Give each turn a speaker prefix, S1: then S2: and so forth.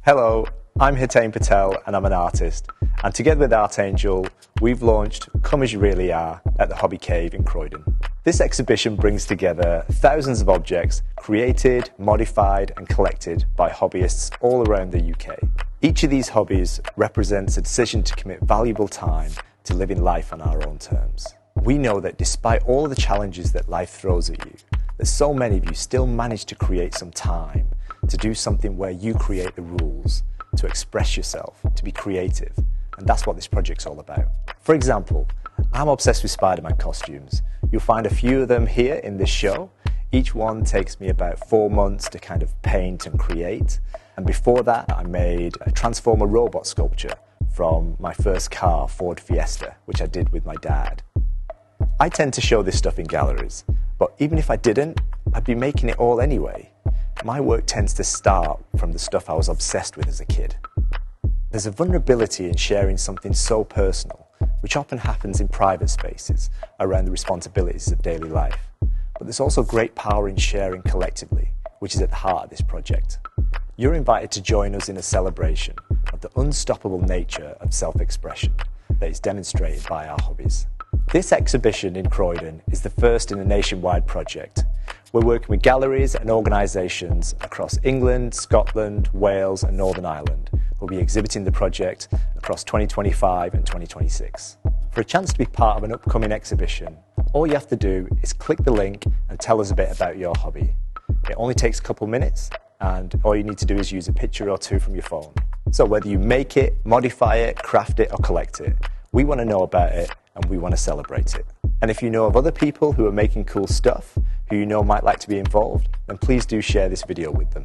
S1: Hello, I'm Hetain Patel and I'm an artist, and together with Archangel, we've launched Come As You Really Are at the Hobby Cave in Croydon. This exhibition brings together thousands of objects created, modified and collected by hobbyists all around the UK. Each of these hobbies represents a decision to commit valuable time to living life on our own terms. We know that despite all of the challenges that life throws at you, that so many of you still manage to create some time to do something where you create the rules, to express yourself, to be creative. And that's what this project's all about. For example, I'm obsessed with Spider-Man costumes. You'll find a few of them here in this show. Each one takes me about 4 months to kind of paint and create. And before that, I made a Transformer robot sculpture from my first car, Ford Fiesta, which I did with my dad. I tend to show this stuff in galleries, but even if I didn't, I'd be making it all anyway. My work tends to start from the stuff I was obsessed with as a kid. There's a vulnerability in sharing something so personal, which often happens in private spaces around the responsibilities of daily life. But there's also great power in sharing collectively, which is at the heart of this project. You're invited to join us in a celebration of the unstoppable nature of self-expression that is demonstrated by our hobbies. This exhibition in Croydon is the first in a nationwide project. We're working with galleries and organisations across England, Scotland, Wales and Northern Ireland who will be exhibiting the project across 2025 and 2026. For a chance to be part of an upcoming exhibition, all you have to do is click the link and tell us a bit about your hobby. It only takes a couple minutes and all you need to do is use a picture or two from your phone. So whether you make it, modify it, craft it or collect it, we want to know about it and we want to celebrate it. And if you know of other people who are making cool stuff, who you know might like to be involved, then please do share this video with them.